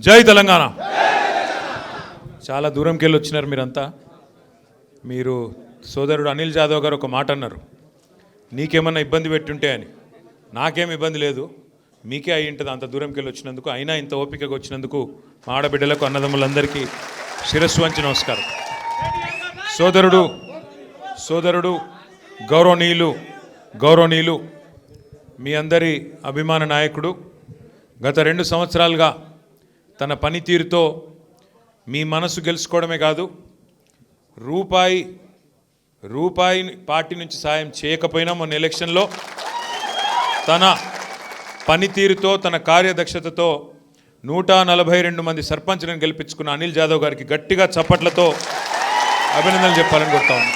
జై తెలంగాణ. చాలా దూరంకి వెళ్ళి వచ్చినారు మీరంతా. మీరు సోదరుడు అనిల్ జాదవ్ గారు ఒక మాట అన్నారు, నీకేమన్నా ఇబ్బంది పెట్టుంటే అని. నాకేం ఇబ్బంది లేదు, మీకే అయి ఉంటుంది అంత దూరంకి వెళ్ళి వచ్చినందుకు. అయినా ఇంత ఓపికగా వచ్చినందుకు మా ఆడబిడ్డలకు అన్నదమ్ములందరికీ శిరస్సు వంచి నమస్కారం. సోదరుడు గౌరవనీయులు మీ అందరి అభిమాన నాయకుడు గత 2 సంవత్సరాలుగా తన పనితీరుతో మీ మనసు గెలుచుకోవడమే కాదు, రూపాయి పార్టీ నుంచి సాయం చేయకపోయినా మొన్న ఎలక్షన్లో తన పనితీరుతో తన కార్యదక్షతతో 142 మంది సర్పంచ్లను గెలిపించుకున్న అనిల్ జాదవ్ గారికి గట్టిగా చప్పట్లతో అభినందనలు చెప్పాలని కోరుతా ఉన్నాను.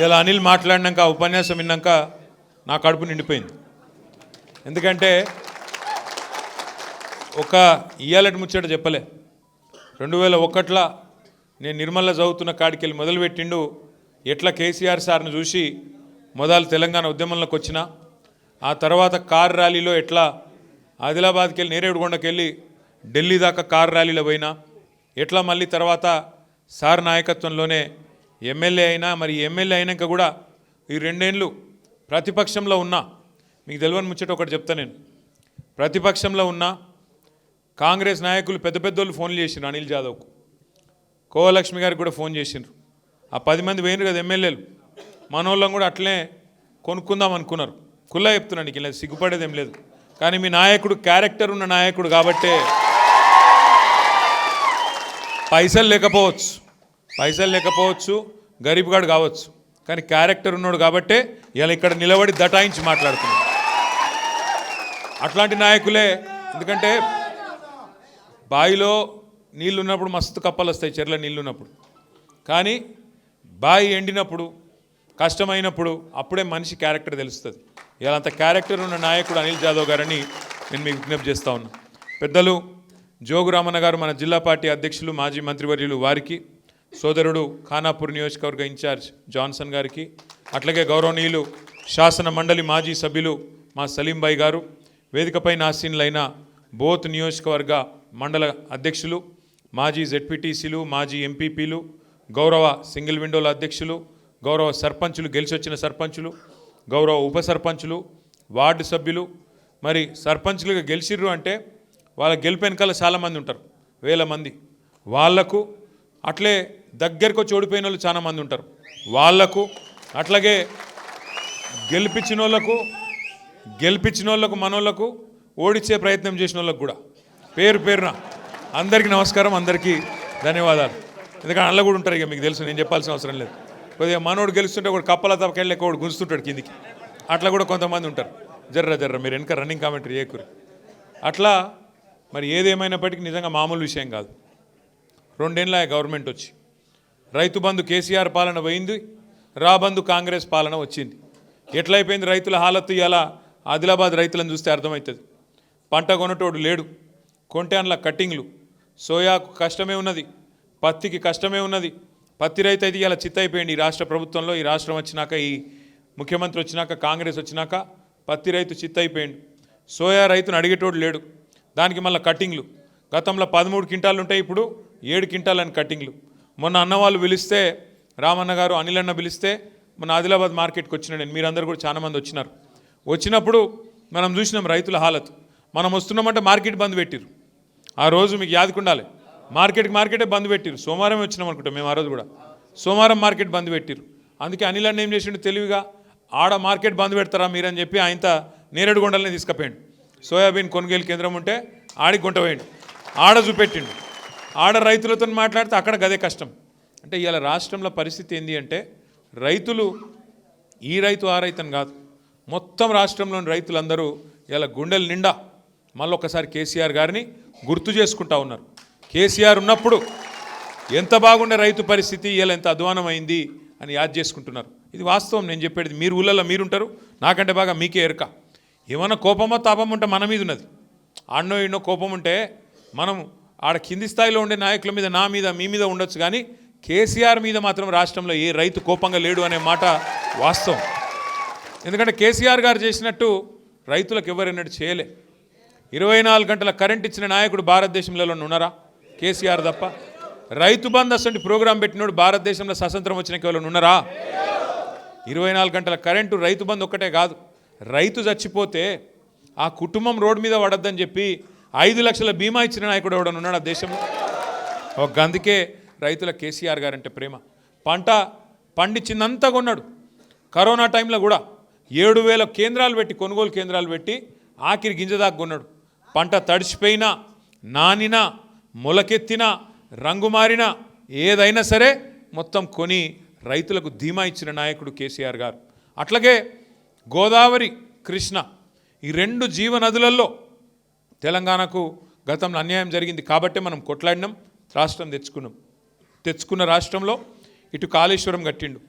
ఇలా అనిల్ మాట్లాడినాక ఉపన్యాసం విన్నాక నా కడుపు నిండిపోయింది. ఎందుకంటే ఒక ఇయ్యాలటి ముచ్చట చెప్పలే. 2001లో నేను నిర్మల్లో చదువుతున్న కాడికి వెళ్ళి మొదలుపెట్టిండు. ఎట్లా కేసీఆర్ సార్ను చూసి మొదలు తెలంగాణ ఉద్యమంలోకి వచ్చిన, ఆ తర్వాత కార్ ర్యాలీలో ఎట్లా ఆదిలాబాద్కి వెళ్ళి నేరేడుగొండకి వెళ్ళి ఢిల్లీ దాకా కార్ ర్యాలీలో పోయినా, ఎట్లా మళ్ళీ తర్వాత సార్ నాయకత్వంలోనే ఎమ్మెల్యే అయినా, మరి ఎమ్మెల్యే అయినాక కూడా ఈ 2 ఏళ్ళు ప్రతిపక్షంలో ఉన్నా. మీకు తెలియని ముచ్చట ఒకటి చెప్తా నేను. ప్రతిపక్షంలో ఉన్నా కాంగ్రెస్ నాయకులు పెద్దోళ్ళు ఫోన్లు చేసిండ్రు అనిల్ జాదవ్కు. కోవలక్ష్మి గారికి కూడా ఫోన్ చేసిండ్రు. ఆ 10 మంది పోయినారు కదా ఎమ్మెల్యేలు, మనోళ్ళం కూడా అట్లనే కొనుక్కుందాం అనుకున్నారు. కుల్లా చెప్తున్నాను, నీకు ఇలా సిగ్గుపడేది ఏం లేదు. కానీ మీ నాయకుడు క్యారెక్టర్ ఉన్న నాయకుడు కాబట్టే, పైసలు లేకపోవచ్చు గరీబ్గాడు కావచ్చు, కానీ క్యారెక్టర్ ఉన్నాడు కాబట్టే ఇలా ఇక్కడ నిలబడి దటాయించి మాట్లాడుతున్నాడు. అట్లాంటి నాయకులే. ఎందుకంటే బావిలో నీళ్ళు ఉన్నప్పుడు మస్తు కప్పలు వస్తాయి, చెర్ల నీళ్ళు ఉన్నప్పుడు. కానీ బావి ఎండినప్పుడు, కష్టమైనప్పుడు అప్పుడే మనిషి క్యారెక్టర్ తెలుస్తుంది. ఇలా అంత క్యారెక్టర్ ఉన్న నాయకుడు అనిల్ జాదవ్ గారని నేను మీకు విజ్ఞప్తి చేస్తూ ఉన్నా. పెద్దలు జోగు రామన్న గారు, మన జిల్లా పార్టీ అధ్యక్షులు, మాజీ మంత్రివర్యులు వారికి, సోదరుడు ఖానాపూర్ నియోజకవర్గ ఇన్ఛార్జ్ జాన్సన్ గారికి, అట్లాగే గౌరవనీయులు శాసన మండలి మాజీ సభ్యులు మా సలీంబాయి గారు, వేదికపై ఆసీనులైన బోత్ నియోజకవర్గ మండల అధ్యక్షులు, మాజీ జెడ్పీటీసీలు, మాజీ ఎంపీపీలు, గౌరవ సింగిల్ విండోల అధ్యక్షులు, గౌరవ సర్పంచులు, గెలిచొచ్చిన సర్పంచులు, గౌరవ ఉప సర్పంచులు, వార్డు సభ్యులు. మరి సర్పంచులుగా గెలిచిర్రు అంటే వాళ్ళ గెలుపు వెనకాల చాలామంది ఉంటారు, 1000 మంది. వాళ్లకు అట్లే దగ్గరకు వచ్చి ఓడిపోయిన వాళ్ళు చాలామంది ఉంటారు, వాళ్లకు అట్లాగే గెలిపించిన వాళ్ళకు మనోళ్లకు ఓడించే ప్రయత్నం చేసిన వాళ్ళకు కూడా పేరున అందరికీ నమస్కారం, అందరికీ ధన్యవాదాలు. ఎందుకంటే అందులో కూడా ఉంటారు, ఇక మీకు తెలుసు, నేను చెప్పాల్సిన అవసరం లేదు. కొద్దిగా మనోడు గెలుస్తుంటే ఒకటి కప్పల తప్పకెళ్ళి ఒకటి గుంజుతుంటాడు కిందికి, అట్లా కూడా కొంతమంది ఉంటారు. జర్ర మీరు వెనక రన్నింగ్ కామెంటరీ చేయకూరి. అట్లా మరి ఏదేమైనప్పటికీ నిజంగా మామూలు విషయం కాదు. 2 ఏళ్ళ గవర్నమెంట్ వచ్చి రైతు బంధు కేసీఆర్ పాలన పోయింది, రాబంధు కాంగ్రెస్ పాలన వచ్చింది. ఎట్లయిపోయింది రైతుల హాలత్తు? ఇలా ఆదిలాబాద్ రైతులను చూస్తే అర్థమవుతుంది. పంట కొనటోడు లేడు, కొంటే అందులో కట్టింగ్లు. సోయాకు కష్టమే ఉన్నది, పత్తికి కష్టమే ఉన్నది. పత్తి రైతు అయితే ఇలా చిత్తైపోయింది. ఈ రాష్ట్ర ప్రభుత్వంలో, ఈ రాష్ట్రం వచ్చినాక, ఈ ముఖ్యమంత్రి వచ్చినాక, కాంగ్రెస్ వచ్చినాక పత్తి రైతు చిత్తైపోయింది. సోయా రైతును అడిగేటోడు లేడు, దానికి మళ్ళీ కట్టింగ్లు. గతంలో 13 క్వింటాలు ఉంటాయి, ఇప్పుడు 7 క్వింటాలని కట్టింగ్లు. మొన్న అన్నవాళ్ళు పిలిస్తే, రామన్న గారు అనిల్ అన్న పిలిస్తే మొన్న ఆదిలాబాద్ మార్కెట్కి వచ్చిన నేను, మీరందరూ కూడా చాలామంది వచ్చినారు. వచ్చినప్పుడు మనం చూసినాం రైతుల హాలత్. మనం వస్తున్నామంటే మార్కెట్ బంద్ పెట్టిరు. ఆ రోజు మీకు యాదకుండాలి, మార్కెటే బంద్ పెట్టిరు. సోమవారం వచ్చినాం అనుకుంటాం మేము. ఆ రోజు కూడా సోమవారం మార్కెట్ బంద్ పెట్టిరు. అందుకే అనిల్ అన్న ఏం చేసిండు తెలివిగా, ఆడ మార్కెట్ బంద్ పెడతారా మీరని చెప్పి ఆయన నేరేడుగొండలనే తీసుకుపోయాడు. సోయాబీన్ కొనుగోలు కేంద్రం ఉంటే ఆడికి గుంట పోయిండు, ఆడ చూపెట్టిండు. ఆడ రైతులతో మాట్లాడితే అక్కడ గదే కష్టం. అంటే ఇవాళ రాష్ట్రంలో పరిస్థితి ఏంది అంటే, రైతులు ఈ రైతు ఆ రైతు అని కాదు, మొత్తం రాష్ట్రంలోని రైతులందరూ ఇలా గుండెల నిండా మళ్ళీ ఒకసారి కేసీఆర్ గారిని గుర్తు చేసుకుంటా ఉన్నారు. కేసీఆర్ ఉన్నప్పుడు ఎంత బాగుండే రైతు పరిస్థితి, ఇలా ఎంత అధ్వానమైంది అని యాద్ చేసుకుంటున్నారు. ఇది వాస్తవం. నేను చెప్పేది, మీరు ఊళ్ళల్లో మీరుంటారు, నాకంటే బాగా మీకే ఎరక. ఏమన్నా కోపమో తాపం ఉంటే మన మీద ఉన్నది. ఆడనో ఎన్నో కోపం ఉంటే మనం ఆడ కింది స్థాయిలో ఉండే నాయకుల మీద, నా మీద, మీ మీద ఉండొచ్చు, కానీ కేసీఆర్ మీద మాత్రం రాష్ట్రంలో ఏ రైతు కోపంగా లేడు అనే మాట వాస్తవం. ఎందుకంటే కేసీఆర్ గారు చేసినట్టు రైతులకు ఎవరైనట్టు చేయలే. 24 గంటల కరెంట్ ఇచ్చిన నాయకుడు భారతదేశంలో ఉన్నారా? కేసీఆర్ తప్ప. రైతు బంధు అసలు ప్రోగ్రాం పెట్టినోడు భారతదేశంలో స్వతంత్రం వచ్చిన కేవలం ఉన్నారా? 24 గంటల కరెంటు, రైతు బంధు ఒక్కటే కాదు, రైతు చచ్చిపోతే ఆ కుటుంబం రోడ్డు మీద పడద్దని చెప్పి 5 లక్షల బీమా ఇచ్చిన నాయకుడు ఎవడన్నా ఉన్నాడు ఆ దేశంలో? ఒక అందుకే రైతుల కేసీఆర్ గారంటే ప్రేమ. పంట పండించిందంతా కొన్నాడు. కరోనా టైంలో కూడా 7,000 కేంద్రాలు పెట్టి, కొనుగోలు కేంద్రాలు పెట్టి ఆఖరి గింజ దాకా కొన్నాడు. పంట తడిచిపోయినా, నానినా, మొలకెత్తినా, రంగు మారినా ఏదైనా సరే మొత్తం కొని రైతులకు ధీమా ఇచ్చిన నాయకుడు కేసీఆర్ గారు. అట్లాగే గోదావరి, కృష్ణ ఈ 2 జీవనదులలో తెలంగాణకు గతంలో అన్యాయం జరిగింది కాబట్టే మనం కొట్లాడినాం, రాష్ట్రం తెచ్చుకున్న రాష్ట్రంలో ఇటు కాళేశ్వరం కట్టిండు,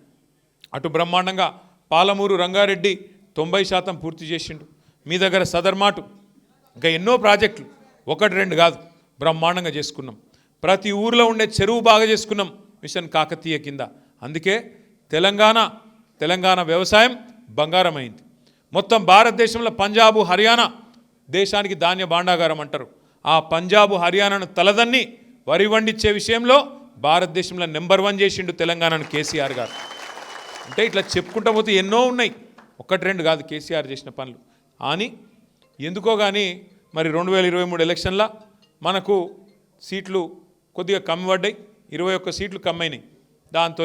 అటు బ్రహ్మాండంగా పాలమూరు రంగారెడ్డి 90% పూర్తి చేసిండు. మీ దగ్గర సదర్మాటు ఇంకా ఎన్నో ప్రాజెక్టులు 1-2 కాదు బ్రహ్మాండంగా చేసుకున్నాం. ప్రతి ఊరిలో ఉండే చెరువు బాగా చేసుకున్నాం మిషన్ కాకతీయ కింద. అందుకే తెలంగాణ వ్యవసాయం బంగారం అయింది. మొత్తం భారతదేశంలో పంజాబు, హర్యానా దేశానికి ధాన్య భాండాగారం అంటారు. ఆ పంజాబు, హర్యానాను తలదన్ని వరి వండించే విషయంలో భారతదేశంలో నెంబర్ 1 చేసిండు తెలంగాణను కేసీఆర్ గారు. అంటే ఇట్లా చెప్పుకుంటా పోతే ఎన్నో ఉన్నాయి, 1-2 కాదు కేసీఆర్ చేసిన పనులు. అని ఎందుకో కానీ మరి 2023 ఎలక్షన్లో మనకు సీట్లు కొద్దిగా కమ్మి పడ్డాయి, 21 సీట్లు కమ్మైనాయి. దాంతో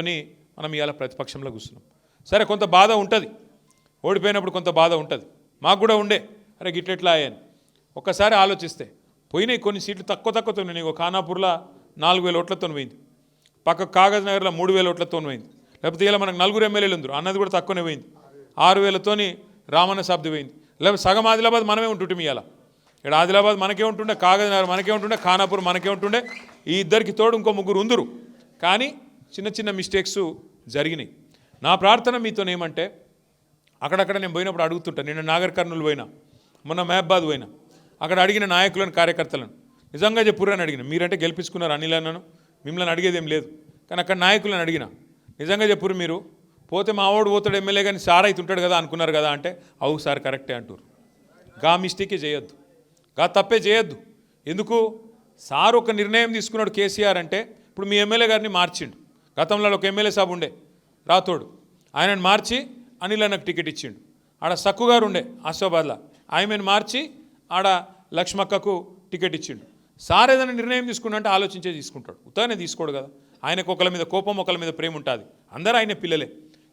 మనం ఇవాళ ప్రతిపక్షంలో కూర్చున్నాం. సరే, కొంత బాధ ఉంటుంది, ఓడిపోయినప్పుడు కొంత బాధ ఉంటుంది. మాకు కూడా ఉండే, అరే గిట్లెట్లా అయ్యాను. ఒక్కసారి ఆలోచిస్తే పోయినాయి కొన్ని సీట్లు తక్కువతో ఉన్నాయి. ఖానాపూర్లో 4,000 ఓట్లతో పోయింది, పక్క కాగజ్ నగర్లో 3,000 ఓట్లతో పోయింది. లేకపోతే ఇలా మనకు 4 ఎమ్మెల్యేలు ఉందరు, అన్నది కూడా తక్కువనే పోయింది. 6,000తోని రామన్న సాబ్ది పోయింది. లేకపోతే సగం ఆదిలాబాద్ మనమే ఉంటుంటే ఇవాళ. ఇక్కడ ఆదిలాబాద్ మనకే ఉంటుండే, కాగజ్ నగర్ మనకే ఉంటుండే, ఖానాపూర్ మనకే ఉంటుండే. ఈ ఇద్దరికి తోడు ఇంకో 3 ఉందరు. కానీ చిన్న మిస్టేక్స్ జరిగినాయి. నా ప్రార్థన మీతోనేమంటే, అక్కడక్కడ నేను పోయినప్పుడు అడుగుతుంటా. నిన్న నాగర్ కర్నూలు పోయినా, మొన్న మహబాద్ పోయినా, అక్కడ అడిగిన నాయకులను, కార్యకర్తలను నిజంగా చెప్పుర్రు అని అడిగిన. మీరంటే గెలిపించుకున్నారు అనిల్ అన్నను, మిమ్మల్ని అడిగేదేం లేదు. కానీ అక్కడ నాయకులను అడిగిన, నిజంగా చెప్పురు మీరు పోతే మా వాడు పోతాడు ఎమ్మెల్యే కానీ సార్ అయితే ఉంటాడు కదా అనుకున్నారు కదా అంటే, అవు సార్ కరెక్టే అంటారు. గా మిస్టేకే చేయొద్దు, గా తప్పే చేయొద్దు. ఎందుకు? సార్ ఒక నిర్ణయం తీసుకున్నాడు కేసీఆర్ అంటే, ఇప్పుడు మీ ఎమ్మెల్యే గారిని మార్చిండు. గతంలో ఒక ఎమ్మెల్యే సాబ్ ఉండే రాతోడు, ఆయనను మార్చి అనిల్ అన్నకు టికెట్ ఇచ్చిండు. ఆడ సక్కు గారు ఉండే ఆసిఫాబాద్లో, ఆయనను మార్చి ఆడ లక్ష్మక్కకు టికెట్ ఇచ్చిండు. సార్ ఏదైనా నిర్ణయం తీసుకున్నంటే ఆలోచించే తీసుకుంటాడు, ఉత్తగానే తీసుకోడు కదా. ఆయనకు ఒకళ్ళ మీద కోపం, ఒకళ్ళ మీద ప్రేమ ఉంటుంది. అందరూ ఆయన పిల్లలే.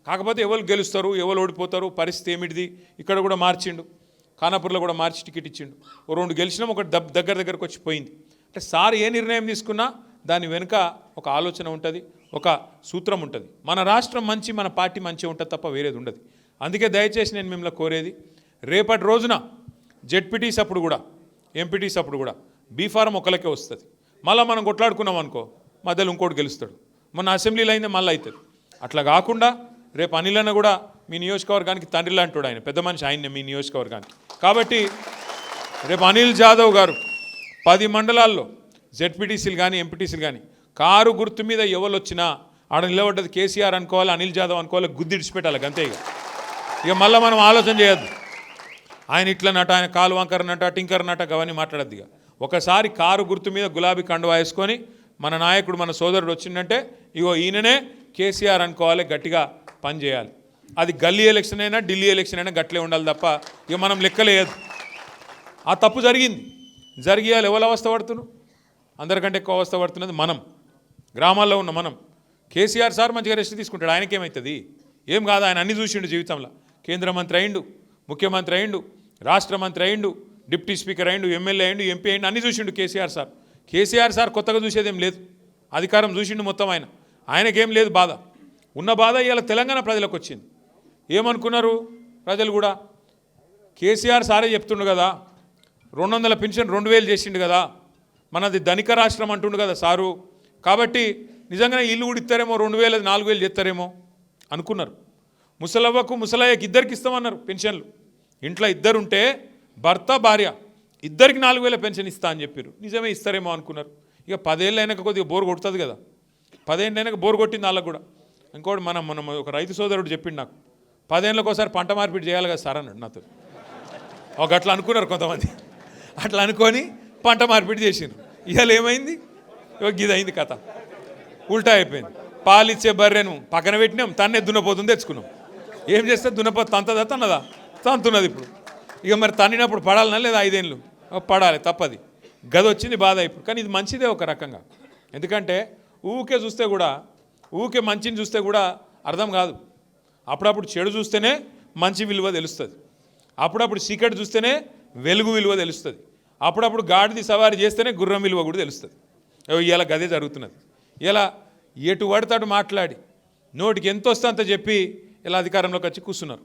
కాకపోతే ఎవరు గెలుస్తారు, ఎవరు ఓడిపోతారు, పరిస్థితి ఏమిటిది. ఇక్కడ కూడా మార్చిండు, ఖానాపూర్లో కూడా మార్చి టికెట్ ఇచ్చిండు. 2 గెలిచినాం, ఒకటి దగ్గరకు వచ్చి పోయింది. అంటే సార్ ఏ నిర్ణయం తీసుకున్నా దాని వెనుక ఒక ఆలోచన ఉంటుంది, ఒక సూత్రం ఉంటుంది. మన రాష్ట్రం మంచి, మన పార్టీ మంచి ఉంటుంది తప్ప వేరేది ఉండదు. అందుకే దయచేసి నేను మిమ్మల్ని కోరేది, రేపటి రోజున జెడ్పీటీస్ అప్పుడు కూడా, ఎంపీటీస్ అప్పుడు కూడా బీఫారం ఒకరికే వస్తుంది. మళ్ళీ మనం కొట్లాడుకున్నాం అనుకో, మధ్యలో ఇంకోటి గెలుస్తాడు. మొన్న అసెంబ్లీలో అయిందే మళ్ళీ అవుతుంది. అట్లా కాకుండా రేపు అనిల్ అన్న కూడా మీ నియోజకవర్గానికి తండ్రి లాంటాడు, ఆయన పెద్ద మనిషి, ఆయన్నే మీ నియోజకవర్గానికి. కాబట్టి రేపు అనిల్ జాదవ్ గారు 10 మండలాల్లో జెడ్పీటీసీలు కానీ, ఎంపీటీసీలు కానీ కారు గుర్తు మీద ఎవరు వచ్చినా ఆడ నిలబడ్డది కేసీఆర్ అనుకోవాలి, అనిల్ జాదవ్ అనుకోవాలి, గుద్ది ఇడిచిపెట్టాలి అంతే. ఇక మళ్ళీ మనం ఆలోచన చేయొద్దు, ఆయన ఇట్లనట, ఆయన కాలు వంకరనట, టింకరనట, అవన్నీ మాట్లాడద్దు. ఇక ఒకసారి కారు గుర్తు మీద గులాబీ కండువా వేసుకొని మన నాయకుడు, మన సోదరుడు వచ్చిందంటే ఇగో ఈయననే కేసీఆర్ అనుకోవాలి, గట్టిగా పని చేయాలి. అది గల్లీ ఎలక్షన్ అయినా, ఢిల్లీ ఎలక్షన్ అయినా గట్లే ఉండాలి తప్ప ఇక మనం లెక్కలేదు. ఆ తప్పు జరిగియాలి. ఎవరు అవస్థ పడుతున్నారు? అందరికంటే ఎక్కువ అవస్థ పడుతున్నది మనం, గ్రామాల్లో ఉన్న మనం. కేసీఆర్ సార్ మంచిగా రెస్ట్ తీసుకుంటాడు, ఆయనకేమవుతుంది? ఏం కాదు, ఆయన అన్ని చూసిండు జీవితంలో. కేంద్ర మంత్రి అయిండు, ముఖ్యమంత్రి అయిండు, రాష్ట్ర మంత్రి అయిండు, డిప్యూటీ స్పీకర్ అయిండు, ఎమ్మెల్యే అయిండు, ఎంపీ అయిండు, అన్ని చూసిండు కేసీఆర్ సార్ కొత్తగా చూసేదేం లేదు, అధికారం చూసిండు మొత్తం. ఆయనకేం లేదు బాధ. ఉన్న బాధ ఇవాళ తెలంగాణ ప్రజలకు వచ్చింది. ఏమనుకున్నారు ప్రజలు కూడా? కేసీఆర్ సారే చెప్తుండు కదా, 200 పెన్షన్ 2,000 చేసిండు కదా, మనది ధనిక రాష్ట్రం అంటుండు కదా సారు, కాబట్టి నిజంగానే ఇల్లు కూడా ఇస్తారేమో, 2,000 4,000 చేస్తారేమో అనుకున్నారు. ముసలవ్వకు ముసలయ్యకి ఇద్దరికి ఇస్తామన్నారు పెన్షన్లు. ఇంట్లో ఇద్దరుంటే భర్త భార్య ఇద్దరికి 4,000 పెన్షన్ ఇస్తా అని చెప్పారు. నిజమే ఇస్తారేమో అనుకున్నారు. ఇక 10 ఏళ్ళు అయినాక కొద్దిగా బోర్ కొడుతుంది కదా, 10 ఏళ్ళు అయినాక బోర్ కొట్టింది వాళ్ళకు కూడా. ఇంకోటి మనం ఒక రైతు సోదరుడు చెప్పిండు నాకు, 10 ఏళ్ళకి ఒకసారి పంట మార్పిడి చేయాలి కదా సార్ అన్నాడు నాతో. ఒక అట్లా అనుకున్నారు కొంతమంది. అట్లా అనుకొని పంట మార్పిడి చేసిండ్రు. ఇవాళ ఏమైంది? ఇది అయింది కథ, ఉల్టా అయిపోయింది. పాలు ఇచ్చే బర్రెను పక్కన పెట్టినాం, తన్నే దున్నపోతుంది తెచ్చుకున్నాం. ఏం చేస్తే దున్నపోతు తంతదా తన్నదా? తంతున్నది. ఇప్పుడు ఇక మరి తన్నినప్పుడు పడాలన్నా లేదా? 5 ఏళ్ళు పడాలి, తప్పది. గది వచ్చింది బాధ ఇప్పుడు. కానీ ఇది మంచిదే ఒక రకంగా. ఎందుకంటే ఊకే చూస్తే కూడా, ఊకే మంచిని చూస్తే కూడా అర్థం కాదు. అప్పుడప్పుడు చెడు చూస్తేనే మంచి విలువ తెలుస్తుంది, అప్పుడప్పుడు చీకటి చూస్తేనే వెలుగు విలువ తెలుస్తుంది, అప్పుడప్పుడు గాడిది సవారీ చేస్తేనే గుర్రం విలువ కూడా తెలుస్తుంది. ఇలా గదే జరుగుతున్నది. ఇలా ఎటు పడతాడు మాట్లాడి నోటికి ఎంత వస్తే అంత చెప్పి ఇలా అధికారంలోకి వచ్చి కూర్చున్నారు.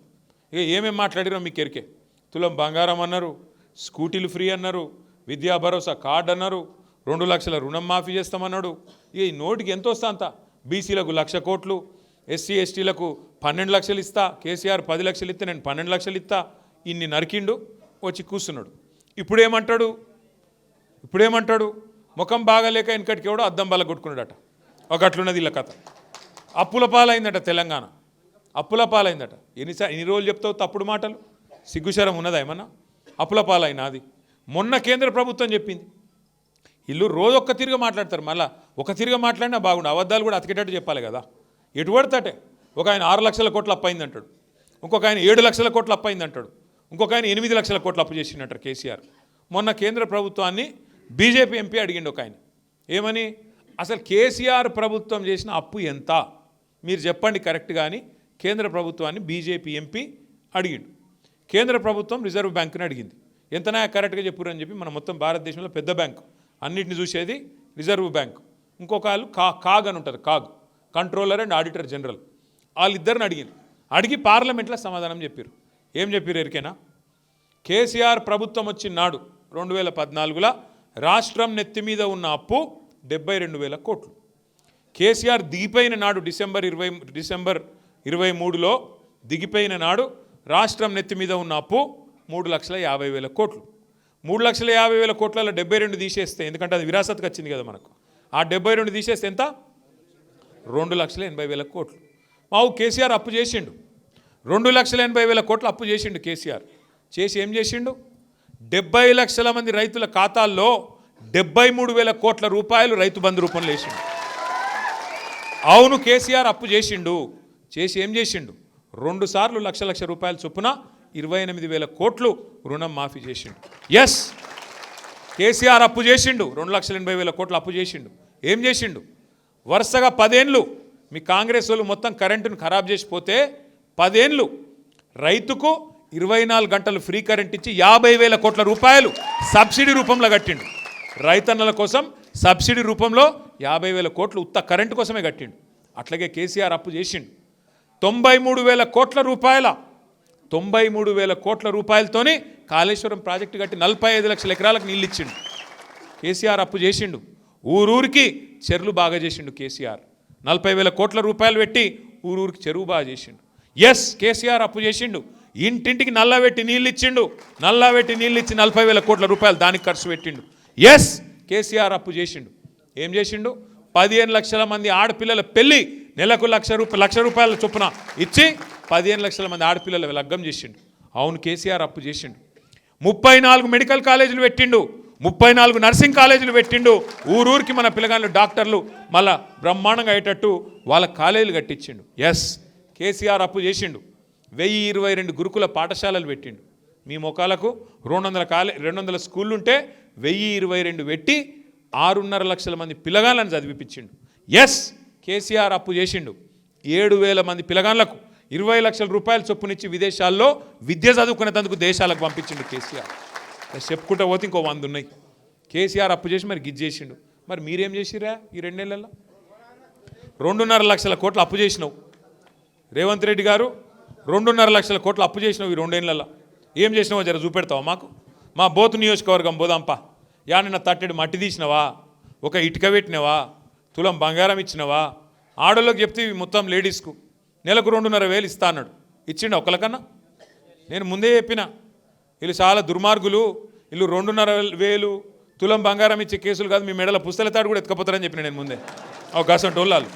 ఇక ఏమేమి మాట్లాడిరో మీకు ఎరికే. తులం బంగారం అన్నారు, స్కూటీలు ఫ్రీ అన్నారు, విద్యా భరోసా కార్డు అన్నారు, 2 లక్షల రుణం మాఫీ చేస్తామన్నాడు. ఇక ఈ నోటికి ఎంత వస్తా అంత. బీసీలకు 1,00,000 కోట్లు, ఎస్సీ ఎస్టీలకు 12 లక్షలు ఇస్తా, కేసీఆర్ 10 లక్షలు ఇస్తే నేను 12 లక్షలు ఇస్తా. ఇన్ని నరికిండు, వచ్చి కూర్చున్నాడు. ఇప్పుడేమంటాడు? ముఖం బాగాలేక వెనకటికి ఎవడో అద్దం బల్ల కొట్టుకున్నాడట. ఒకట్లున్నది ఇలా కథ. అప్పుల పాలైందట తెలంగాణ, అప్పుల పాలైందట. ఎన్ని రోజులు చెప్తావు తప్పుడు మాటలు? సిగ్గుశరం ఉన్నదా ఏమన్నా? అప్పుల పాలైనా అది మొన్న కేంద్ర ప్రభుత్వం చెప్పింది. వీళ్ళు రోజు ఒక్క తిరిగి మాట్లాడతారు, మళ్ళీ ఒక తిరిగి మాట్లాడినా బాగుండు. అబద్ధాలు కూడా అతికేటట్టు చెప్పాలి కదా. ఎటు పడతాటే. ఒక ఆయన 6 లక్షల కోట్లు అప్పయింది అంటాడు, ఇంకొక ఆయన 7 లక్షల కోట్లు అప్పయింది అంటాడు, ఇంకొక ఆయన 8 లక్షల కోట్లు అప్పు చేసిందంటారు కేసీఆర్. మొన్న కేంద్ర ప్రభుత్వాన్ని బీజేపీ ఎంపీ అడిగిండు ఒక ఆయన, ఏమని? అసలు కేసీఆర్ ప్రభుత్వం చేసిన అప్పు ఎంత మీరు చెప్పండి కరెక్ట్. కానీ కేంద్ర ప్రభుత్వాన్ని బీజేపీ ఎంపీ అడిగిండు. కేంద్ర ప్రభుత్వం రిజర్వ్ బ్యాంకుని అడిగింది, ఎంతనా కరెక్ట్గా చెప్పురని చెప్పి. మన మొత్తం భారతదేశంలో పెద్ద బ్యాంకు, అన్నింటిని చూసేది రిజర్వ్ బ్యాంకు. ఇంకొక వాళ్ళు కాగ్ అని ఉంటుంది, CAG, controller and auditor general. వాళ్ళిద్దరిని అడిగి పార్లమెంట్లో సమాధానం చెప్పారు. ఏం చెప్పారు ఎరికేనా? కేసీఆర్ ప్రభుత్వం వచ్చిన నాడు 2014లో రాష్ట్రం నెత్తి మీద ఉన్న అప్పు 72,000 కోట్లు. కేసీఆర్ దిగిపోయిన నాడు డిసెంబర్ 23లో దిగిపోయిన నాడు రాష్ట్రం నెత్తి మీద ఉన్న అప్పు 3,50,000 కోట్లు. 3,50,000 కోట్లలో 72 తీసేస్తే, ఎందుకంటే అది విరాసత్కి వచ్చింది కదా మనకు, ఆ 72 తీసేస్తే ఎంత? 2,80,000 కోట్లు. మావు కేసీఆర్ అప్పు చేసిండు, 2,80,000 కోట్లు అప్పు చేసిండు కేసీఆర్. చేసి ఏం చేసిండు? 70 లక్షల మంది రైతుల ఖాతాల్లో 73,000 కోట్ల రూపాయలు రైతు బంధు రూపంలో వేసిండు. అవును, కేసీఆర్ అప్పు చేసిండు. చేసి ఏం చేసిండు? 2 సార్లు లక్ష రూపాయల చొప్పున 28,000 కోట్లు రుణం మాఫీ చేసిండు. ఎస్, కేసీఆర్ అప్పు చేసిండు, 2,80,000 కోట్లు అప్పు చేసిండు. ఏం చేసిండు? వరుసగా 10 ఏళ్ళు మీ కాంగ్రెస్ వాళ్ళు మొత్తం కరెంటును ఖరాబ్ చేసిపోతే 10 ఏళ్ళు రైతుకు 24 గంటలు ఫ్రీ కరెంట్ ఇచ్చి 50,000 కోట్ల రూపాయలు సబ్సిడీ రూపంలో కట్టిండు. రైతన్నల కోసం సబ్సిడీ రూపంలో 50,000 కోట్లు ఉత్త కరెంటు కోసమే కట్టిండు. అట్లాగే కేసీఆర్ అప్పు చేసిండు 93,000 కోట్ల రూపాయల 93,000 కోట్ల రూపాయలతోని కాళేశ్వరం ప్రాజెక్టు కట్టి 45 లక్షల ఎకరాలకు నీళ్ళు ఇచ్చిండు. కేసీఆర్ అప్పు చేసిండు. ఊరూరికి చెరువులు బాగా చేసిండు కేసీఆర్. 40,000 కోట్ల రూపాయలు పెట్టి ఊరూరికి చెరువు బాగా చేసిండు. ఎస్, కేసీఆర్ అప్పు చేసిండు. ఇంటింటికి నల్లా పెట్టి నీళ్ళు ఇచ్చిండు. నల్లా పెట్టి నీళ్ళు ఇచ్చి 40,000 కోట్ల రూపాయలు దానికి ఖర్చు పెట్టిండు. ఎస్, కేసీఆర్ అప్పు చేసిండు. ఏం చేసిండు? 15 లక్షల మంది ఆడపిల్లల పెళ్ళి నెలకు లక్ష రూపాయల చొప్పున ఇచ్చి 15 లక్షల మంది ఆడపిల్లల లగ్గం చేసిండు. అవును, కేసీఆర్ అప్పు చేసిండు. 34 మెడికల్ కాలేజీలు పెట్టిండు, 34 నర్సింగ్ కాలేజీలు పెట్టిండు. ఊరూరికి మన పిల్లగాళ్ళు డాక్టర్లు మళ్ళా బ్రహ్మాండంగా అయ్యేటట్టు వాళ్ళ కాలేజీలు కట్టించిండు. ఎస్, కేసీఆర్ అప్పు చేసిండు. 1022 గురుకుల పాఠశాలలు పెట్టిండు. మీ మొఖాలకు 200 స్కూళ్ళు ఉంటే 1022 పెట్టి 6.5 లక్షల మంది పిల్లగాళ్ళని చదివిపించిండు. ఎస్, కేసీఆర్ అప్పు చేసిండు. 7,000 మంది పిల్లగాళ్ళకు 20 లక్షల రూపాయల చొప్పునిచ్చి విదేశాల్లో విద్య చదువుకునేందుకు దేశాలకు పంపించిండు కేసీఆర్. చెప్పుకుంటూ పోతే ఇంకో 100 ఉన్నాయి. కేసీఆర్ అప్పు చేసి మరి గిజ్ చేసిండు. మరి మీరేం చేసిరా ఈ 2 నెలల్లో? 2.5 లక్షల కోట్లు అప్పు చేసినావు రేవంత్ రెడ్డి గారు. 2.5 లక్షల కోట్లు అప్పు చేసినావు ఈ 2 ఏళ్లలో. ఏం చేసినావో జర చూపెడతావా మాకు? మా బోతు నియోజకవర్గం పోదాంపా. యానన్న తట్టెడు మట్టి తీసినవా? ఒక ఇటుక పెట్టినవా? తులం బంగారం ఇచ్చినవా? ఆడోళ్ళకి చెప్తే మొత్తం లేడీస్కు నెలకు 2,500 ఇస్తా అన్నాడు. ఇచ్చిండు ఒకళ్ళకన్నా? నేను ముందే చెప్పిన, వీళ్ళు చాలా దుర్మార్గులు, వీళ్ళు 2,500 తులం బంగారం ఇచ్చే కేసులు కాదు, మీ మెడల పుస్తల తాడు కూడా ఎత్తుకపోతారని చెప్పిన నేను ముందే. గసంటి వాళ్ళు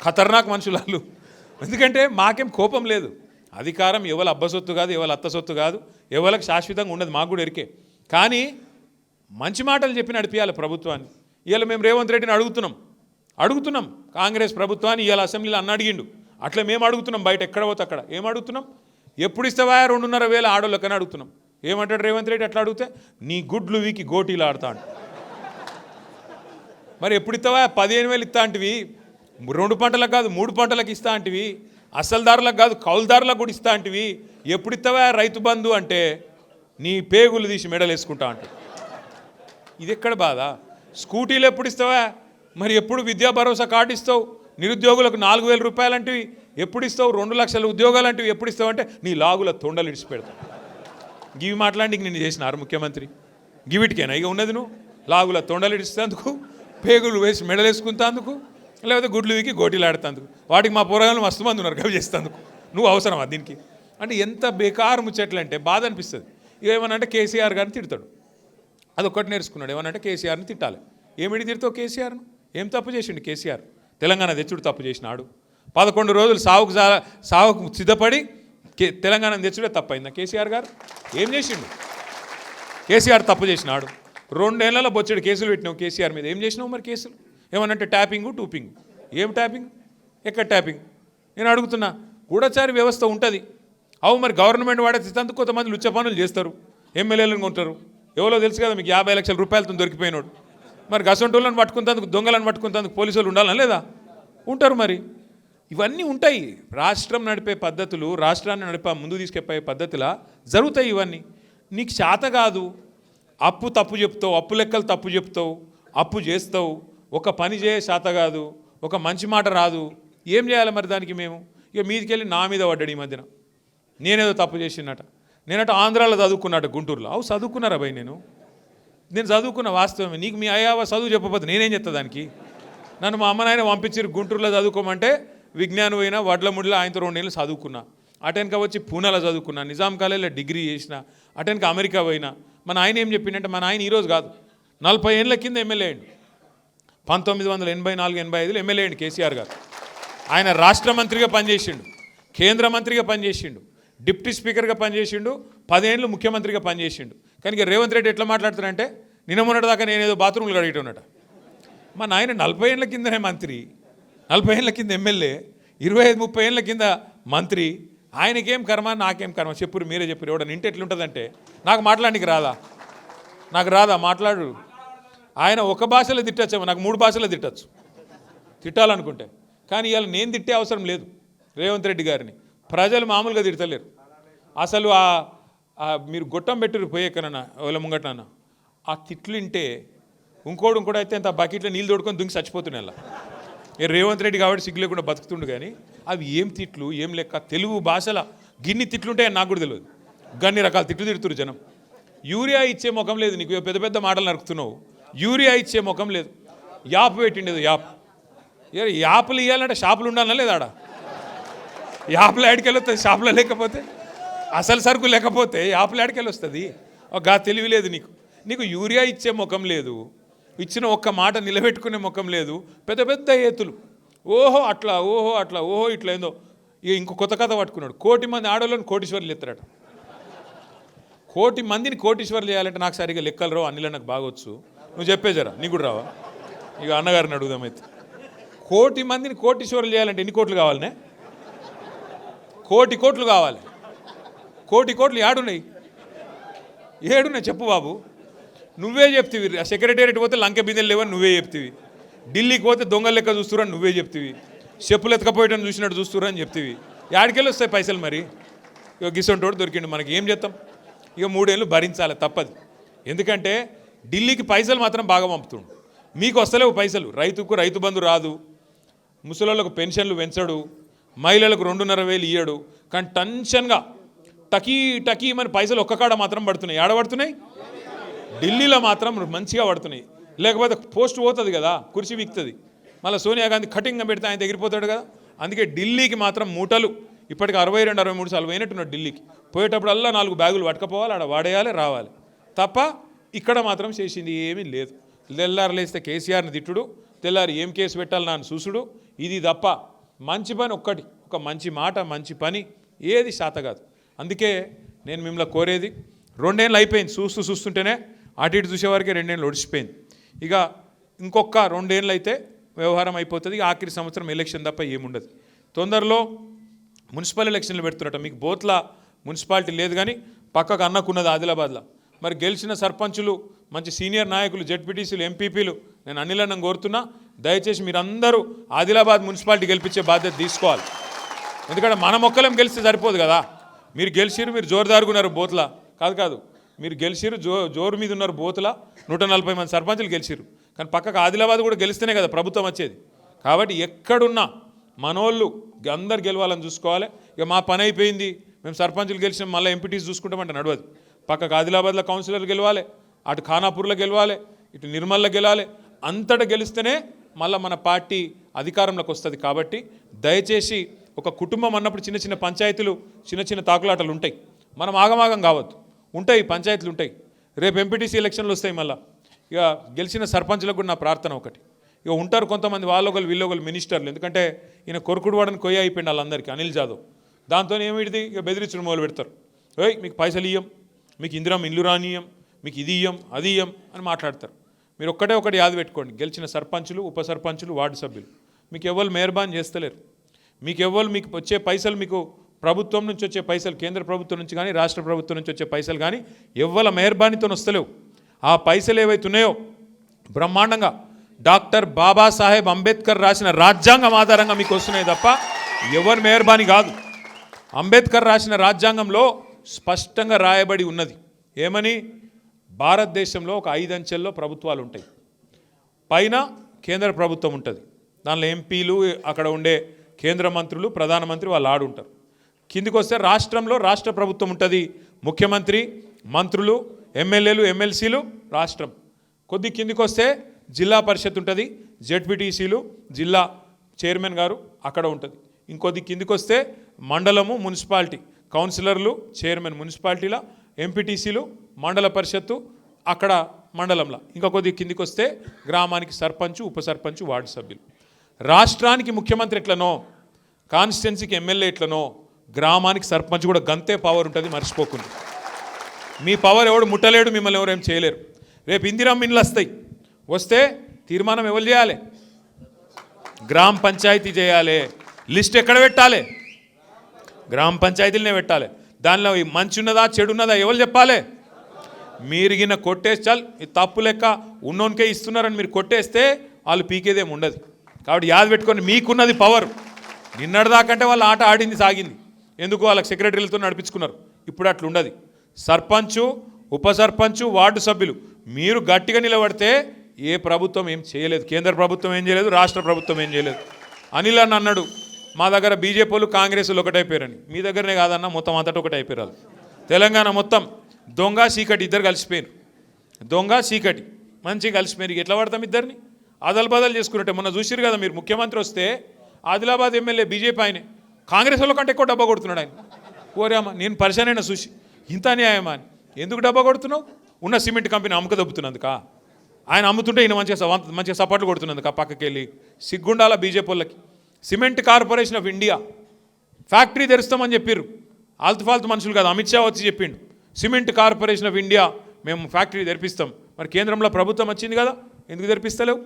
ఖతర్నాక్ మనుషులు వాళ్ళు. ఎందుకంటే మాకేం కోపం లేదు. అధికారం ఎవరి అబ్బ సొత్తు కాదు, ఎవరి అత్త సొత్తు కాదు, ఎవరికి శాశ్వతంగా ఉండదు, మాకు కూడా ఎరికే. కానీ మంచి మాటలు చెప్పి నడిపించాలి ప్రభుత్వాన్ని. ఇవాళ మేము రేవంత్ రెడ్డిని అడుగుతున్నాం కాంగ్రెస్ ప్రభుత్వాన్ని ఇవాళ అసెంబ్లీలో అన్న అడిగిండు, అట్లా మేము అడుగుతున్నాం. బయట ఎక్కడ పోతే అక్కడ ఏం అడుగుతున్నాం, ఎప్పుడు ఇస్తావా 2,500 ఆడోళ్ళకని అడుగుతున్నాం. ఏమంటాడు రేవంత్ రెడ్డి అట్లా అడిగితే, నీ గుడ్లు వీకి గోటీలు ఆడతా అంట. మరి ఎప్పుడు ఇస్తావా 15,000 ఇస్తా అంటివి, 2 పంటలకు కాదు 3 పంటలకు ఇస్తా అంటివి, అసలుదారులకు కాదు కౌలుదారులకు కూడా ఇస్తా అంటివి, ఎప్పుడు ఇస్తావా రైతు బంధు అంటే నీ పేగులు తీసి మెడలు వేసుకుంటా అంట. ఇది ఎక్కడ బాధ? స్కూటీలు ఎప్పుడు ఇస్తావా, మరి ఎప్పుడు విద్యా భరోసా కార్డు ఇస్తావు, నిరుద్యోగులకు 4,000 రూపాయలు అంటివి ఎప్పుడు ఇస్తావు, 2 లక్షల ఉద్యోగాలు అంటివి ఎప్పుడు ఇస్తావు అంటే నీ లాగుల తొండలు ఇడిచి పెడతావు. గివి మాట్లాడి నిన్ను చేసినారు ముఖ్యమంత్రి, గివిటికేనా ఇక ఉన్నది? నువ్వు లాగుల తొండలు ఇడిస్తేందుకు, పేగులు వేసి మెడలేసుకుంటేందుకు, లేకపోతే గుడ్లు వీకి గోటీలు ఆడుతందుకు. వాటికి మా పోరగాళ్ళు మస్తు మంది ఉన్నారు గవి చేస్తేందుకు. నువ్వు అవసరమా దీనికి? అంటే ఎంత బేకారు ముచ్చట్లు అంటే బాధ అనిపిస్తుంది. ఇక ఏమనంటే కేసీఆర్ గారిని తిడతాడు, అదొక్కటి నేర్చుకున్నాడు. ఏమనంటే కేసీఆర్ని తిట్టాలి. ఏమిటి తిడతావు కేసీఆర్ను? ఏం తప్పు చేసిండు కేసీఆర్? తెలంగాణ తెచ్చుడు తప్పు చేసినాడు. 11 రోజులు సావుకు సిద్ధపడి తెలంగాణ తెచ్చుడే తప్పైందా కేసీఆర్ గారు? ఏం చేసిండు కేసీఆర్? తప్పు చేసినాడు. 2 ఏళ్లలో బొచ్చడు కేసులు పెట్టినావు కేసీఆర్ మీద. ఏం చేసినావు మరి కేసులు? ఏమనంటే ట్యాపింగు టూపింగ్. ఏం ట్యాపింగ్? ఎక్కడ ట్యాపింగ్? నేను అడుగుతున్నా. గూఢచారి వ్యవస్థ ఉంటుంది. అవు మరి గవర్నమెంట్ వాడేందుకు కొంతమంది లుచ్చ పనులు చేస్తారు, ఎమ్మెల్యేలను కొంటారు. ఎవరో తెలుసు కదా మీకు, 50 లక్షల రూపాయలతో దొరికిపోయినాడు. మరి గసంటోళ్ళని పట్టుకుంటేందుకు, దొంగలను పట్టుకుంటేందుకు పోలీసులు ఉండాలని లేదా? ఉంటారు. మరి ఇవన్నీ ఉంటాయి. రాష్ట్రం నడిపే పద్ధతులు, రాష్ట్రాన్ని ముందుకు తీసుకెళ్ళే పద్ధతులా జరుగుతాయి ఇవన్నీ. నీకు చేత కాదు, అప్పు తప్పు చెప్తావు, అప్పు లెక్కలు తప్పు చెప్తావు, అప్పు చేస్తావు, ఒక పని చేయ చేత కాదు, ఒక మంచి మాట రాదు. ఏం చేయాలి మరి దానికి? మేము ఇక మీదికెళ్ళి నా మీద పడ్డాడు ఈ మధ్యన, నేనేదో తప్పు చేసినట. నేనట ఆంధ్రాలో చదువుకున్నట, గుంటూరులో. అవు చదువుకున్నారా భయ్? నేను చదువుకున్న వాస్తవమే. నీకు మీ అయ్యావ చదువు చెప్పకపోతే నేనేం చెప్తా దానికి? నన్ను మా అమ్మ నాయన పంపించారు గుంటూరులో చదువుకోమంటే, విజ్ఞానం అయినా వడ్ల ముడిలో ఆయనతో 2 ఏళ్ళు చదువుకున్నా. అటెన్క వచ్చి పూనాలో చదువుకున్నా, నిజాం కాలేజీలో డిగ్రీ చేసిన, అటెన్క అమెరికా పోయినా. మన ఆయన ఏం చెప్పిండంటే, మన ఆయన ఈరోజు కాదు 40 ఏళ్ళ కింద ఎమ్మెల్యే అయ్యిండు. 1984-85 ఎమ్మెల్యే అయ్యిండు కేసీఆర్ గారు. ఆయన రాష్ట్ర మంత్రిగా పనిచేసిండు, కేంద్ర మంత్రిగా పనిచేసిండు, డిప్యూటీ స్పీకర్గా పనిచేసిండు, 10 ఏళ్ళు ముఖ్యమంత్రిగా పనిచేసిండు. కానీ రేవంత్ రెడ్డి ఎట్లా మాట్లాడుతున్నారంటే, నిన్న మొన్నటిదాకా నేనేదో బాత్రూమ్లు కడిగేటోనట. మా నాయన 40 ఏళ్ళ కిందనే మంత్రి, 40 ఏళ్ళ కింద ఎమ్మెల్యే, 25-30 ఏళ్ళ కింద మంత్రి. ఆయనకేం కర్మ, నాకేం కర్మ? చెప్పురు, మీరే చెప్పురు. ఎవడన్నా ఇంటి ఎట్లుంటుందంటే, నాకు మాట్లాడడానికి రాదా? నాకు రాదా మాట్లాడు? ఆయన ఒక భాషలో తిట్టచ్చేమో, నాకు 3 భాషలో తిట్టచ్చు తిట్టాలనుకుంటే. కానీ ఇవాళ నేను తిట్టే అవసరం లేదు రేవంత్ రెడ్డి గారిని. ప్రజలు మామూలుగా తిడతలేరు. అసలు మీరు గొట్టం పెట్టిరు పోయేకనన్నా వాళ్ళ ముంగటనన్నా, ఆ తిట్లు వింటే ఇంకోటి అయితే అంత బకెట్లో నీళ్ళు తోడుకొని దుంగి చచ్చిపోతున్నాయి. అలా రేవంత్ రెడ్డి కాబట్టి సిగ్గు లేకుండా బతుకుతుండు. కానీ అవి ఏం తిట్లు, ఏం లెక్క? తెలుగు భాషల గిన్ని తిట్లుంటాయని నాకు కూడా తెలియదు. గన్ని రకాల తిట్లు తిడుతురు జనం. యూరియా ఇచ్చే ముఖం లేదు నీకు, పెద్ద పెద్ద మాటలు నరుకుతున్నావు. యూరియా ఇచ్చే ముఖం లేదు. యాప్ పెట్టిండేది, యాప్లు ఇవ్వాలంటే షాపులు ఉండాలన్నా లేదా? ఆడ యాప్లు ఆడికెళ్ళి వస్తుంది, షాపులో లేకపోతే, అసలు సరుకు లేకపోతే యాప్లు ఆడికెళ్ళి వస్తుంది. గా తెలివి లేదు నీకు యూరియా ఇచ్చే ముఖం లేదు, ఇచ్చిన ఒక్క మాట నిలబెట్టుకునే ముఖం లేదు. పెద్ద పెద్ద ఏతులు, ఓహో అట్లా ఓహో ఇట్లా ఏందో. ఇంకో కొత్త కథ పట్టుకున్నాడు. 1 కోటి మంది ఆడవాళ్ళని కోటీశ్వర్లు ఎత్తారట. 1 కోటి మందిని కోటీశ్వర్లు చేయాలంటే నాకు సరిగా లెక్కలు రావు, అన్నిలో నాకు బాగొచ్చు. నువ్వు చెప్పేజరా, నీకు కూడా రావా? ఇక అన్నగారిని అడుగుదామైతే. 1 కోటి మందిని కోటీశ్వర్లు చేయాలంటే ఎన్ని కోట్లు కావాలనే? 1 కోటి కోట్లు కావాలి. 1 కోటి కోట్లు ఏడున్నాయి చెప్పు బాబు. నువ్వే చెప్తివి. సెక్రటేరియట్ పోతే లంక బిందెలు లేవని నువ్వే చెప్తివి. ఢిల్లీకి పోతే దొంగలు లెక్క చూస్తురని నువ్వే చెప్తివి. చెప్పులు ఎత్తుకపోయటం చూసినట్టు చూస్తురని చెప్తివి. యాడికెళ్ళి వస్తాయి పైసలు మరి? ఇక గిసొంటోడు దొరికిండు, మనకి ఏం చేస్తాం? ఇక 3 ఏళ్ళు భరించాలి, తప్పదు. ఎందుకంటే ఢిల్లీకి పైసలు మాత్రం బాగా పంపుతుండు, మీకు వస్తలేవు పైసలు. రైతు బంధు రాదు, ముసలోళ్ళకు పెన్షన్లు పెంచడు, మహిళలకు 2,500 ఇయ్యడు. కానీ టెన్షన్గా టకీ మన పైసలు ఒక్క కాడ మాత్రం పడుతున్నాయి. ఏడబడుతున్నాయి? ఢిల్లీలో మాత్రం మంచిగా పడుతున్నాయి. లేకపోతే పోస్ట్ పోతుంది కదా, కుర్చీ వీక్తుంది. మళ్ళీ సోనియా గాంధీ కటింగ్గా పెడితే ఆయన ఎగిరిపోతాడు కదా. అందుకే ఢిల్లీకి మాత్రం మూటలు ఇప్పటికి 62-63 సార్లు పోయినట్టున్నాడు ఢిల్లీకి. పోయేటప్పుడల్లా 4 బ్యాగులు పట్టుకపోవాలి, ఆడ వాడేయాలి, రావాలి తప్ప. ఇక్కడ మాత్రం చేసింది ఏమీ లేదు. తెల్లారు లేస్తే కేసీఆర్ని తిట్టుడు, తెల్లారి ఏం కేసు పెట్టాలి నాన్న చూసుడు, ఇది తప్ప మంచి పని ఒక్కటి, ఒక మంచి మాట, మంచి పని ఏది శాత కాదు. అందుకే నేను మిమ్మల్ని కోరేది, 2 ఏళ్ళు అయిపోయింది చూస్తుంటేనే అటు ఇటు చూసేవారికి 2 ఏళ్ళు ఒడిచిపోయింది. ఇక ఇంకొక 2 ఏళ్ళు అయితే వ్యవహారం అయిపోతుంది. ఆఖరి సంవత్సరం ఎలక్షన్ తప్ప ఏముండదు. తొందరలో మున్సిపల్ ఎలక్షన్లు పెడుతున్నట్టు. మీకు బోత్ల మున్సిపాలిటీ లేదు కానీ పక్కకు అన్నకున్నది ఆదిలాబాద్లో. మరి గెలిచిన సర్పంచులు, మంచి సీనియర్ నాయకులు, జెడ్పీటీసీలు, ఎంపీపీలు, నేను అనిలన్నం కోరుతున్నా, దయచేసి మీరందరూ ఆదిలాబాద్ మున్సిపాలిటీ గెలిపించే బాధ్యత తీసుకోవాలి. ఎందుకంటే మనం ఒక్కలం గెలిస్తే సరిపోదు కదా. మీరు గెలిచిరు, మీరు జోరుదారుగున్నారు బోత్ల కాదు, మీరు గెలిచిరు, జోరు మీద ఉన్నారు బోత్ల. 140 మంది సర్పంచులు గెలిచిరు. కానీ పక్కకు ఆదిలాబాద్ కూడా గెలిస్తేనే కదా ప్రభుత్వం వచ్చేది. కాబట్టి ఎక్కడున్నా మనోళ్ళు అందరు గెలవాలని చూసుకోవాలి. ఇక మా పని అయిపోయింది, మేము సర్పంచులు గెలిచిన మళ్ళీ ఎంపీటీస్ చూసుకుంటామంటే నడవదు. పక్కకు ఆదిలాబాద్లో కౌన్సిలర్ గెలవాలి, అటు ఖానాపూర్లో గెలవాలి, ఇటు నిర్మల్లో గెలవాలి. అంతటా గెలిస్తేనే మళ్ళీ మన పార్టీ అధికారంలోకి వస్తుంది. కాబట్టి దయచేసి ఒక కుటుంబం అన్నప్పుడు చిన్న చిన్న పంచాయతీలు, చిన్న చిన్న తాకులాటలు ఉంటాయి. మనం ఆగమాగం కావద్దు. ఉంటాయి పంచాయతీలు ఉంటాయి. రేపు ఎంపీటీసీ ఎలక్షన్లు వస్తాయి. మళ్ళీ ఇక గెలిచిన సర్పంచులకు కూడా నా ప్రార్థన ఒకటి, ఇక ఉంటారు కొంతమంది వాళ్ళొకరు వీళ్ళొకరు మినిస్టర్లు. ఎందుకంటే ఈయన కొరుకుడు వాడని కొయ్య అయిపోయింది వాళ్ళందరికీ, అనిల్ జాదవ్. దాంతో ఏమిటిది, ఇక బెదిరించడం మొదలు పెడతారు. ఓయ్ మీకు పైసలు ఇయ్యం, మీకు ఇందిరం ఇల్లు రానియం, మీకు ఇది ఇయ్యం అది ఇయ్యం అని మాట్లాడతారు. మీరు ఒకటి యాద పెట్టుకోండి, గెలిచిన సర్పంచులు, ఉప సర్పంచులు, వార్డు సభ్యులు మీకు ఎవరు మెహర్బాన్ చేస్తలేరు. మీకు వచ్చే పైసలు, మీకు ప్రభుత్వం నుంచి వచ్చే పైసలు, కేంద్ర ప్రభుత్వం నుంచి కానీ రాష్ట్ర ప్రభుత్వం నుంచి వచ్చే పైసలు కానీ ఎవ్వల మెహర్బానీతో వస్తలేవు. ఆ పైసలు ఏవైతున్నాయో బ్రహ్మాండంగా డాక్టర్ బాబాసాహెబ్ అంబేద్కర్ రాసిన రాజ్యాంగం ఆధారంగా మీకు వస్తున్నాయి తప్ప ఎవరి మెహర్బానీ కాదు. అంబేద్కర్ రాసిన రాజ్యాంగంలో స్పష్టంగా రాయబడి ఉన్నది ఏమని, భారతదేశంలో ఒక 5 అంచెల్లో ప్రభుత్వాలు ఉంటాయి. పైన కేంద్ర ప్రభుత్వం ఉంటుంది, దానిలో ఎంపీలు, అక్కడ ఉండే కేంద్ర మంత్రులు, ప్రధానమంత్రి వాళ్ళు ఆడుంటారు. కిందికి వస్తే రాష్ట్రంలో రాష్ట్ర ప్రభుత్వం ఉంటుంది, ముఖ్యమంత్రి, మంత్రులు, ఎమ్మెల్యేలు, ఎమ్మెల్సీలు, రాష్ట్రం. కొద్ది కిందికి వస్తే జిల్లా పరిషత్ ఉంటుంది, జెడ్పీటీసీలు, జిల్లా చైర్మన్ గారు అక్కడ ఉంటుంది. ఇంకొద్ది కిందికి వస్తే మండలము, మున్సిపాలిటీ, కౌన్సిలర్లు, చైర్మన్ మున్సిపాలిటీల, ఎంపీటీసీలు, మండల పరిషత్తు అక్కడ మండలంలో. ఇంకా కొద్ది కిందికి వస్తే గ్రామానికి సర్పంచు, ఉప సర్పంచు, వార్డు సభ్యులు. రాష్ట్రానికి ముఖ్యమంత్రి ఎట్లనో, కాన్స్టిట్యున్సీకి ఎమ్మెల్యే ఎట్లనో, గ్రామానికి సర్పంచ్ కూడా గంతే పవర్ ఉంటుంది, మర్చిపోకుండా. మీ పవర్ ఎవడు ముట్టలేడు, మిమ్మల్ని ఎవరు ఏం చేయలేరు. రేపు ఇందిరమ్మ ఇండ్లు వస్తే తీర్మానం ఎవరు చేయాలి? గ్రామ పంచాయతీ చేయాలి. లిస్ట్ ఎక్కడ పెట్టాలి? గ్రామ పంచాయతీలనే పెట్టాలి. దానిలో మంచి ఉన్నదా చెడు ఉన్నదా ఎవరు చెప్పాలి? మీరు గిన్న కొట్టేసి ఈ తప్పు లెక్క ఉన్నోనికే ఇస్తున్నారని మీరు కొట్టేస్తే వాళ్ళు పీకేదేం ఉండదు. కాబట్టి యాద పెట్టుకొని మీకున్నది పవర్. నిన్నటిదాకంటే వాళ్ళు ఆట ఆడింది సాగింది, ఎందుకు వాళ్ళకి సెక్రటరీలతో నడిపించుకున్నారు. ఇప్పుడు అట్లా ఉండదు. సర్పంచు, ఉప సర్పంచు, వార్డు సభ్యులు మీరు గట్టిగా నిలబడితే ఏ ప్రభుత్వం ఏం చేయలేదు, కేంద్ర ప్రభుత్వం ఏం చేయలేదు, రాష్ట్ర ప్రభుత్వం ఏం చేయలేదు. అనిల్ అని అన్నాడు, మా దగ్గర బీజేపీ వాళ్ళు కాంగ్రెస్లు ఒకటైపోయారని. మీ దగ్గరనే కాదన్న, మొత్తం అంతటా ఒకటైపోయారు. తెలంగాణ మొత్తం దొంగ చీకటి ఇద్దరు కలిసిపోయారు. దొంగ చీకటి మంచిగా కలిసిపోయారు. ఎట్లా పడతాం ఇద్దరిని? అదలు బదలు చేసుకున్నట్టే. మొన్న చూసిరు కదా మీరు, ముఖ్యమంత్రి వస్తే ఆదిలాబాద్ ఎమ్మెల్యే బీజేపీ ఆయనే, కాంగ్రెస్ వాళ్ళ కంటే ఎక్కువ డబ్బా కొడుతున్నాడు ఆయన. ఓరేమ్మ, నేను పరిశాన్ అయినా చూసి, ఇంత అన్యాయమా అని. ఎందుకు డబ్బా కొడుతున్నావు? ఉన్న సిమెంట్ కంపెనీ అమ్మక దొబ్బుతున్నందుక. ఆయన అమ్ముతుంటే ఈయన మంచిగా సపోర్ట్లు కొడుతున్నందుక. పక్కకి వెళ్ళి సిగ్గుండాల బీజేపీ వాళ్ళకి. Cement corporation of India factory తెరుస్తామని చెప్పారు. ఆల్తుఫాల్తు మనుషులు కాదు, అమిత్ షా వచ్చి చెప్పిండు, సిమెంట్ కార్పొరేషన్ ఆఫ్ ఇండియా మేము ఫ్యాక్టరీ తెరిపిస్తాం. మరి కేంద్రంలో ప్రభుత్వం వచ్చింది కదా, ఎందుకు తెరిపిస్తలేవు?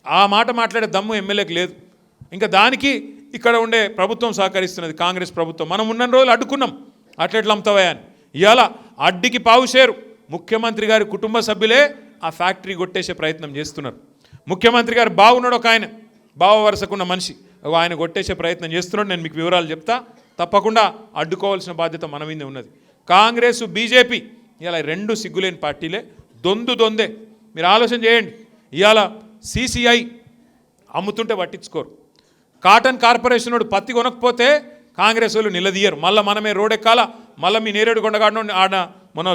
ఆ మాట మాట్లాడే దమ్ము ఎమ్మెల్యేకి లేదు. ఇంకా దానికి ఇక్కడ ఉండే ప్రభుత్వం సహకరిస్తున్నది, కాంగ్రెస్ ప్రభుత్వం. మనం ఉన్న రోజులు అడ్డుకున్నాం, అట్లెట్లా అమ్ముతావా అని. ఇవాళ అడ్డికి పావుషేరు ముఖ్యమంత్రి గారి కుటుంబ సభ్యులే ఆ ఫ్యాక్టరీ కొట్టేసే ప్రయత్నం చేస్తున్నారు. ముఖ్యమంత్రి గారు బాగున్నాడు, ఒక ఆయన బావ వరుసకున్న మనిషి, ఆయన కొట్టేసే ప్రయత్నం చేస్తున్నాడు. నేను మీకు వివరాలు చెప్తా. తప్పకుండా అడ్డుకోవాల్సిన బాధ్యత మన మీదే ఉన్నది. కాంగ్రెస్, బీజేపీ ఇలా 2 సిగ్గులేని పార్టీలే, దొందే. మీరు ఆలోచన చేయండి. ఇవాళ CCI అమ్ముతుంటే పట్టించుకోరు. కాటన్ కార్పొరేషన్ వాడు పత్తి కొనకపోతే కాంగ్రెస్ వాళ్ళు నిలదీయరు. మళ్ళీ మనమే రోడెక్కాల, మళ్ళీ మీ నేరేడు కొండగాడను ఆడ మన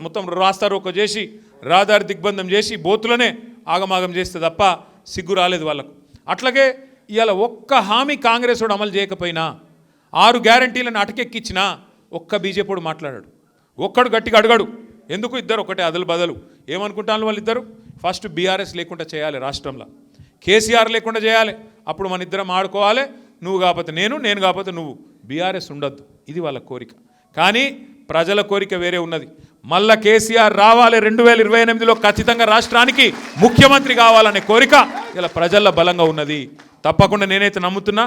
మొత్తం రాస్తారోకో చేసి, రహదారి దిగ్బంధం చేసి, బోతులనే ఆగమాగం చేస్తే తప్ప సిగ్గు రాలేదు వాళ్ళకు. అట్లాగే ఇవాళ ఒక్క హామీ కాంగ్రెస్ వాడు అమలు చేయకపోయినా, 6 గ్యారంటీలను అటకెక్కించినా ఒక్క బీజేపీ వాడు మాట్లాడాడు, ఒక్కడు గట్టిగా అడగాడు. ఎందుకు? ఇద్దరు ఒకటే అదలు బదలు. ఏమనుకుంటాను వాళ్ళిద్దరు? ఫస్ట్ బీఆర్ఎస్ లేకుండా చేయాలి రాష్ట్రంలో, కేసీఆర్ లేకుండా చేయాలి. అప్పుడు మన ఇద్దరం ఆడుకోవాలి, నువ్వు కాకపోతే నేను కాకపోతే నువ్వు. బీఆర్ఎస్ ఉండొద్దు, ఇది వాళ్ళ కోరిక. కానీ ప్రజల కోరిక వేరే ఉన్నది. మళ్ళా కేసీఆర్ రావాలి 2028లో ఖచ్చితంగా రాష్ట్రానికి ముఖ్యమంత్రి కావాలనే కోరిక ఇలా ప్రజల్లో బలంగా ఉన్నది. తప్పకుండా నేనైతే నమ్ముతున్నా,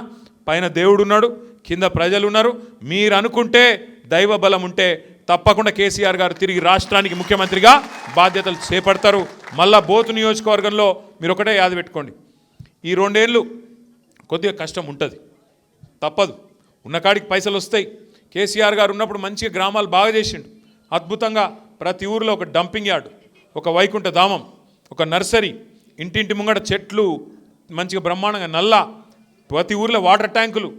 పైన దేవుడు ఉన్నాడు, కింద ప్రజలు ఉన్నారు. మీరు అనుకుంటే దైవ బలం ఉంటే తప్పకుండా కేసీఆర్ గారు తిరిగి రాష్ట్రానికి ముఖ్యమంత్రిగా బాధ్యతలు చేపడతారు. మళ్ళా బోతు నియోజకవర్గంలో మీరు ఒకటే యాద పెట్టుకోండి, ఈ 2 ఏళ్ళు కొద్దిగా కష్టం ఉంటుంది, తప్పదు. ఉన్నకాడికి పైసలు వస్తాయి. కేసీఆర్ గారు ఉన్నప్పుడు మంచిగా గ్రామాలు బాగా చేసిండు, అద్భుతంగా. ప్రతి ఊరిలో ఒక డంపింగ్ యార్డ్, ఒక వైకుంఠ ధామం, ఒక నర్సరీ, ఇంటింటి ముంగట చెట్లు మంచిగా బ్రహ్మాండంగా, నల్లా, ప్రతి ఊరిలో వాటర్ ట్యాంకులు,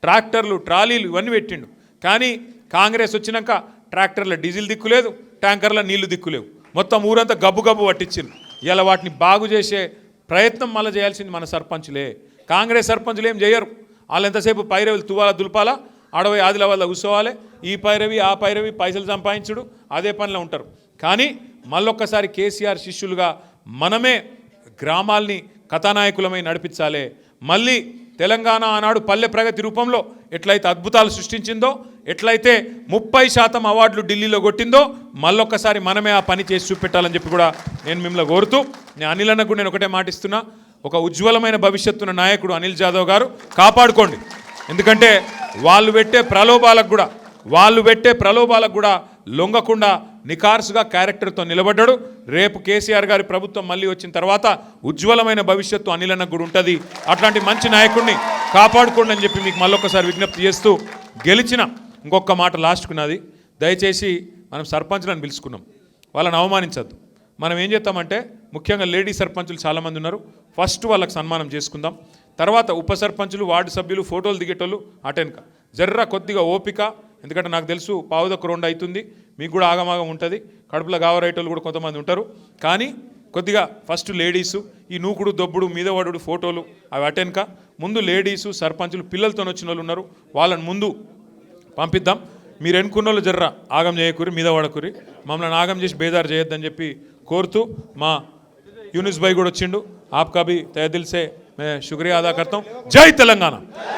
ట్రాక్టర్లు, ట్రాలీలు ఇవన్నీ పెట్టిండు. కానీ కాంగ్రెస్ వచ్చినాక ట్రాక్టర్ల డీజిల్ దిక్కులేదు, ట్యాంకర్ల నీళ్లు దిక్కులేవు, మొత్తం ఊరంతా గబ్బు గబ్బు పట్టించింది. ఇలా వాటిని బాగు చేసే ప్రయత్నం మళ్ళీ చేయాల్సింది మన సర్పంచులే. కాంగ్రెస్ సర్పంచులు ఏం చేయరు. వాళ్ళు ఎంతసేపు పైరవిలు తువాలా దులపాలా, ఆడవై ఆదిలాబాద్లో కూర్చోవాలి, ఈ పైరవి ఆ పైరవి పైసలు సంపాదించుడు, అదే పనిలో ఉంటారు. కానీ మళ్ళొక్కసారి కేసీఆర్ శిష్యులుగా మనమే గ్రామాల్ని కథానాయకులమై నడిపించాలి. మళ్ళీ తెలంగాణ ఆనాడు పల్లె ప్రగతి రూపంలో ఎట్లయితే అద్భుతాలు సృష్టించిందో, ఎట్లయితే 30% అవార్డులు ఢిల్లీలో కొట్టిందో, మళ్ళొక్కసారి మనమే ఆ పని చేసి చూపెట్టాలని చెప్పి కూడా నేను మిమ్మల్ని కోరుతూ, నేను అనిల్ అన్నకు నేను ఒకటే మాటిస్తున్నా, ఒక ఉజ్వలమైన భవిష్యత్తున్న నాయకుడు అనిల్ జాదవ్ గారు, కాపాడుకోండి. ఎందుకంటే వాళ్ళు పెట్టే ప్రలోభాలకు కూడా లొంగకుండా నికార్సుగా క్యారెక్టర్తో నిలబడ్డాడు. రేపు కేసీఆర్ గారి ప్రభుత్వం మళ్ళీ వచ్చిన తర్వాత ఉజ్వలమైన భవిష్యత్తు అనిలన్నకు కూడా ఉంటుంది. అట్లాంటి మంచి నాయకుడిని కాపాడుకోండి అని చెప్పి మీకు మళ్ళొక్కసారి విజ్ఞప్తి చేస్తూ, గెలిచిన ఇంకొక మాట లాస్ట్కున్నది, దయచేసి మనం సర్పంచ్లను పిలుచుకున్నాం, వాళ్ళని అవమానించద్దు. మనం ఏం చేస్తామంటే, ముఖ్యంగా లేడీ సర్పంచులు చాలామంది ఉన్నారు, ఫస్ట్ వాళ్ళకి సన్మానం చేసుకుందాం. తర్వాత ఉప సర్పంచులు, వార్డు సభ్యులు, ఫోటోలు దిగేటోళ్ళు అటెన్క జర్రా కొద్దిగా ఓపిక. ఎందుకంటే నాకు తెలుసు 2:15 అవుతుంది, మీకు కూడా ఆగమాగం ఉంటుంది, కడుపులో గావరైటోళ్ళు కూడా కొంతమంది ఉంటారు. కానీ కొద్దిగా ఫస్ట్ లేడీసు, ఈ నూకుడు దొబ్బుడు మీదవాడు ఫోటోలు అవి అటెన్క. ముందు లేడీసు సర్పంచులు పిల్లలతో వచ్చిన వాళ్ళు ఉన్నారు, వాళ్ళని ముందు పంపిద్దాం. మీరు ఎన్నుకున్న వాళ్ళు జర్రా ఆగం చేయకూరి, మీద పడకూరి, మమ్మల్ని ఆగం చేసి బేదారు చేయొద్దని చెప్పి కోరుతూ, మా యూనిస్ భాయ్ కూడా వచ్చిండు, ఆప్కా భీ తహ దిల్ సే మే శుక్రియా అదా కర్తా హూं. జై తెలంగాణ.